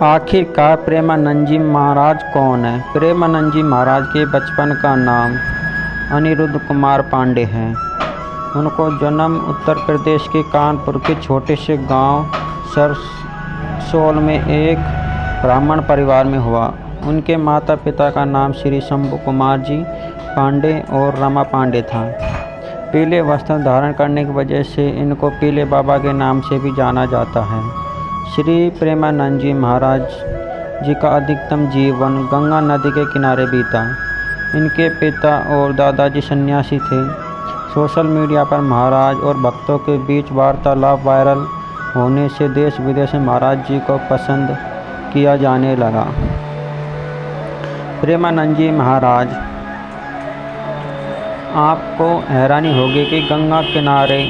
आखिरकार प्रेमानंद जी महाराज कौन है? प्रेमानंद जी महाराज के बचपन का नाम अनिरुद्ध कुमार पांडे है। उनको जन्म उत्तर प्रदेश के कानपुर के छोटे से गांव सरसोल में एक ब्राह्मण परिवार में हुआ। उनके माता पिता का नाम श्री शंभू कुमार जी पांडे और रमा पांडे था। पीले वस्त्र धारण करने की वजह से इनको पीले बाबा के नाम से भी जाना जाता है। श्री प्रेमानंद जी महाराज जी का अधिकतम जीवन गंगा नदी के किनारे बीता। इनके पिता और दादाजी सन्यासी थे। सोशल मीडिया पर महाराज और भक्तों के बीच वार्तालाप वायरल होने से देश विदेश में महाराज जी को पसंद किया जाने लगा। प्रेमानंद जी महाराज, आपको हैरानी होगी कि गंगा किनारे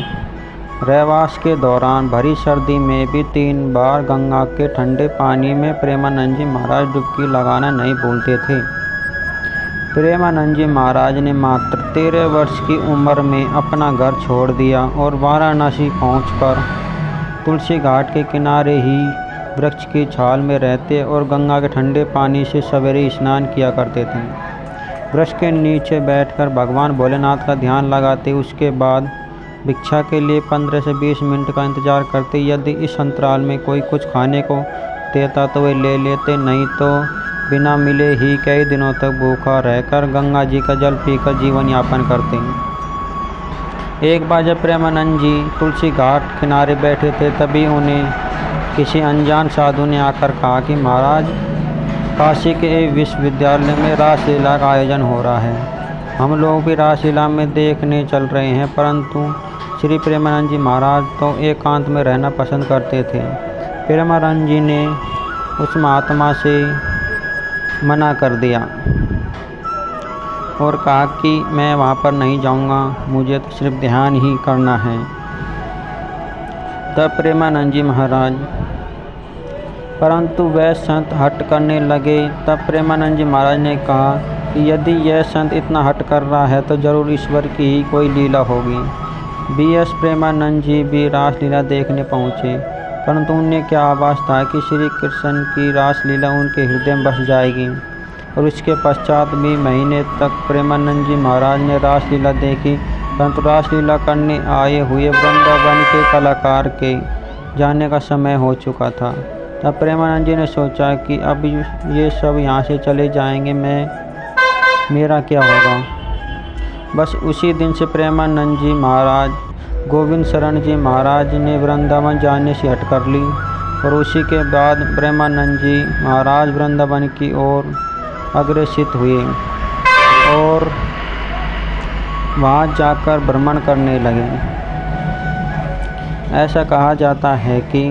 रहवास के दौरान भरी सर्दी में भी 3 बार गंगा के ठंडे पानी में प्रेमानंद जी महाराज डुबकी लगाना नहीं भूलते थे। प्रेमानंद जी महाराज ने मात्र 13 वर्ष की उम्र में अपना घर छोड़ दिया और वाराणसी पहुंचकर तुलसी घाट के किनारे ही वृक्ष की छाल में रहते और गंगा के ठंडे पानी से सवेरे स्नान किया करते थे। वृक्ष के नीचे बैठकर भगवान भोलेनाथ का ध्यान लगाते, उसके बाद भिक्षा के लिए 15 से 20 मिनट का इंतजार करते। यदि इस अंतराल में कोई कुछ खाने को देता तो वे ले लेते, नहीं तो बिना मिले ही कई दिनों तक भूखा रहकर गंगा जी का जल पीकर जीवन यापन करते। एक बार जब प्रेमानंद जी तुलसी घाट किनारे बैठे थे, तभी उन्हें किसी अनजान साधु ने आकर कहा कि महाराज, काशी के एक विश्वविद्यालय में रासलीला का आयोजन हो रहा है। हम लोग भी रासलीला में देखने चल रहे हैं। परंतु श्री प्रेमानंद जी महाराज तो एकांत में रहना पसंद करते थे। प्रेमानंद जी ने उस महात्मा से मना कर दिया और कहा कि मैं वहाँ पर नहीं जाऊँगा, मुझे तो सिर्फ ध्यान ही करना है। तब प्रेमानंद जी महाराज परंतु वह संत हट करने लगे। तब प्रेमानंद जी महाराज ने कहा कि यदि यह संत इतना हट कर रहा है तो जरूर ईश्वर की ही कोई लीला होगी। BS प्रेमानंद जी भी रासलीला देखने पहुँचे, परंतु उन्हें क्या आभास था कि श्री कृष्ण की रासलीला उनके हृदय में बस जाएगी। और उसके पश्चात भी महीने तक प्रेमानंद जी महाराज ने रासलीला देखी, परंतु रासलीला करने आए हुए वृंदावन के कलाकार के जाने का समय हो चुका था। तब प्रेमानंद जी ने सोचा कि अब ये सब यहाँ से चले जाएंगे, मेरा क्या होगा। बस उसी दिन से प्रेमानंद जी महाराज गोविंद शरण जी महाराज ने वृंदावन जाने से हट कर ली और उसी के बाद प्रेमानंद जी महाराज वृंदावन की ओर अग्रसित हुए और वहाँ जाकर भ्रमण करने लगे। ऐसा कहा जाता है कि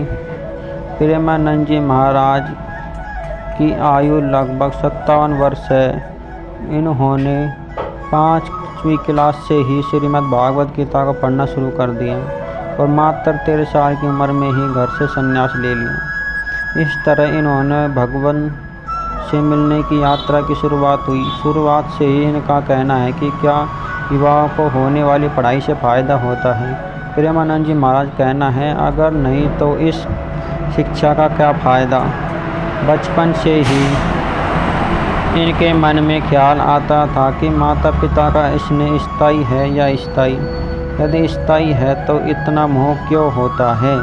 प्रेमानंद जी महाराज की आयु लगभग 57 वर्ष है। इन्होंने 5वीं क्लास से ही श्रीमद् भागवत गीता को पढ़ना शुरू कर दिया और मात्र 13 साल की उम्र में ही घर से संन्यास ले लिया। इस तरह इन्होंने भगवान से मिलने की यात्रा की शुरुआत हुई। शुरुआत से ही इनका कहना है कि क्या युवाओं को होने वाली पढ़ाई से फ़ायदा होता है। प्रेमानंद जी महाराज कहना है, अगर नहीं तो इस शिक्षा का क्या फ़ायदा। बचपन से ही इनके मन में ख्याल आता था कि माता पिता का स्नेह स्थायी है या स्थायी, यदि स्थायी है तो इतना मोह क्यों होता है।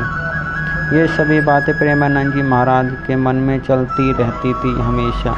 ये सभी बातें प्रेमानंद जी महाराज के मन में चलती रहती थी हमेशा।